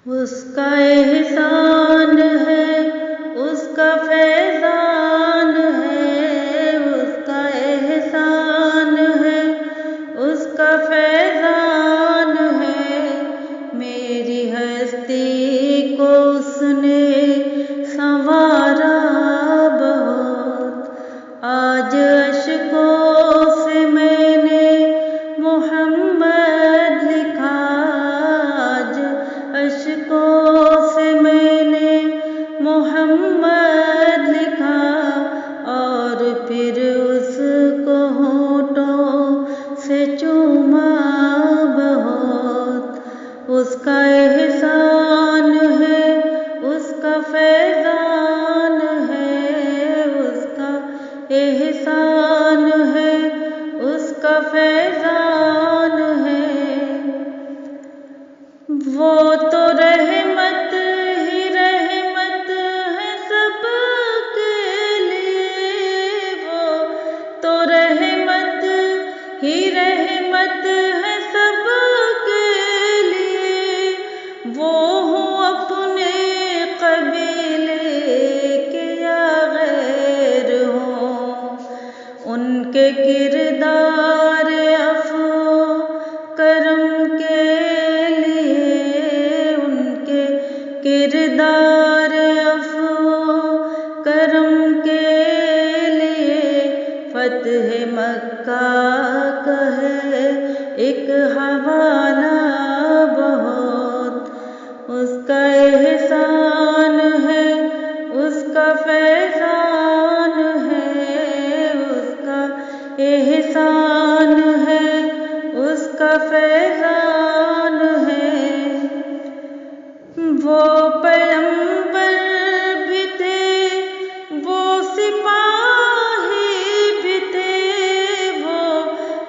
उसका एहसान है, उसका फैज़ान है, उसका एहसान है, उसका फैज़ान है। मेरी हस्ती को उसने संवारा बहुत। आज अश्कों से मैंने मोहम्मद लिखा, आज अश्कों से मैंने मोहम्मद लिखा, और फिर उसको होठों से चूमा बहुत। उसका एहसान है, उसका फैज़ान है, उसका एहसान है, उसका फैज़ान है। वो तो रहमत ही रहमत है सबके लिए, वो तो रहमत ही रहमत है सबके लिए। वो हो अपने कबीले के या गैर हो, उनके किरदार अफ़्व करम के लिए, उनके किरदार अफ़्व करम के लिए। फ़तह मक्का का है एक हवाला बहुत। उसका एहसान है, उसका फैज़ान है, उसका एहसान है, उसका फैज़ान है। वो पैगंबर भी थे, वो सिपाही भी थे, वो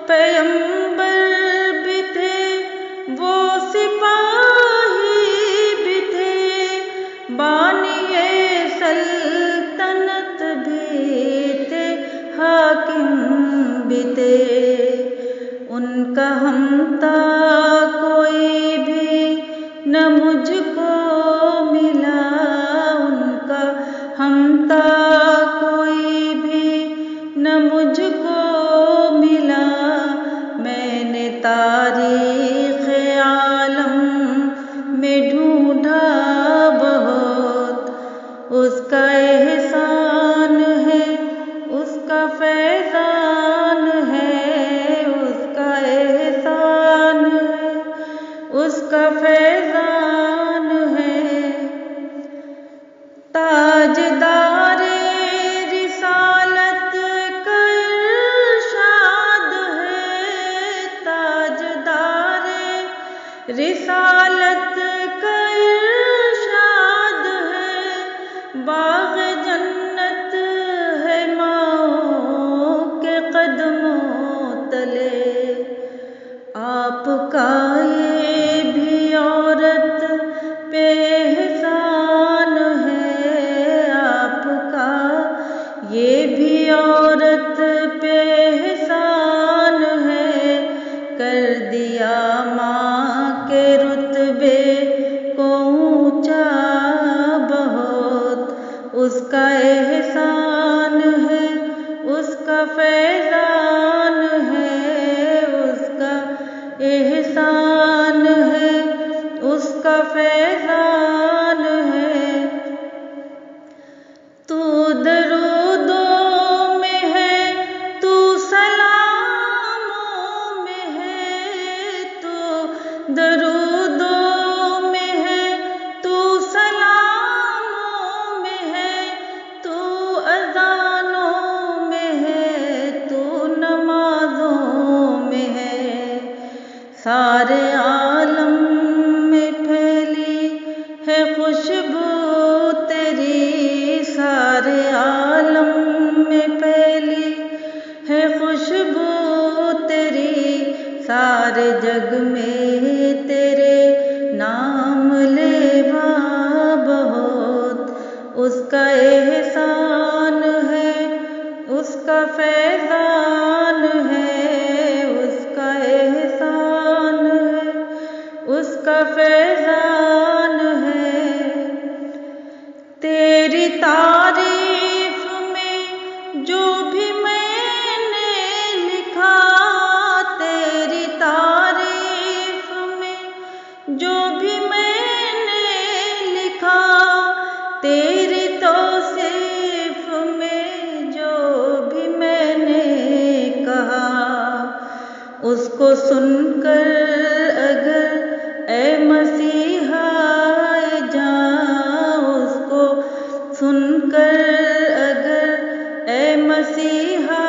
पैगंबर भी थे, वो सिपाही भी थे, बानिए सल्तनत भी थे, हाकिम भी थे। उनका हमता कोई भी न मुझको मिला, उनका हमता कोई भी न मुझको मिला। मैंने तारीख़ आलम में ढूंढा बहुत। उसका एहसान है, उसका फैज़ान है, उसका एहसान है, उसका फैज़ान है। ताजदारे रिसालत का इरशाद है, ताजदारे रिसालत का इरशाद है। बाग़ जन्नत है माओं के कदमों तले, आपका ये भी औरत पे एहसान है, आपका ये भी औरत पे एहसान है। कर दिया माँ के रुतबे को ऊँचा बहुत। उसका एहसान है, उसका फैज़ान है, उसका एहसान है, उसका फैज़ान है। तू दरूदों में है, तू सलामों में है, तू दरूदों में है, तू सलामों में है, तू अज़ानों में है, तू नमाज़ों में है। सारे आलम में फैली है खुशबू तेरी, सारे आलम में फैली है खुशबू तेरी। सारे जग में तेरे नाम लेवा बहुत। उसका एहसान है, उसका फैज़ान है, उसका एहसान है, उसका फैज़ान जो भी मैंने लिखा तेरी तौसीफ में, जो भी मैंने कहा उसको सुनकर अगर ए मसीहा जान, उसको सुनकर अगर ए मसीहा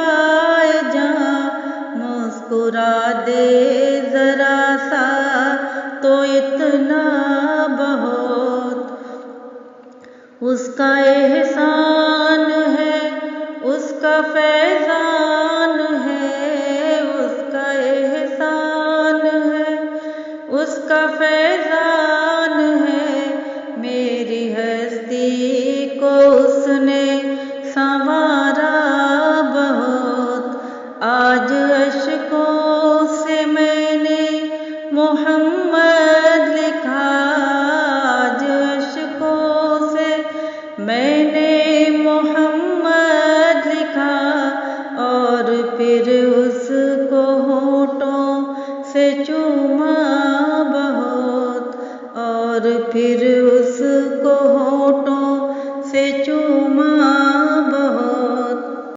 जान मुस्कुरा दे जरा सा तो इतना बहुत। उसका एहसान है, उसका फैज़ान है, उसका एहसान है, उसका फैज़ान है। मेरी हस्ती को उसने संवारा बहुत। आज अश्कों से मैंने मोहम्मद लिखा, आज अश्कों से मैंने मोहम्मद लिखा, और फिर उसको होठों से चूमा बहुत, और फिर उसको होठों से चूमा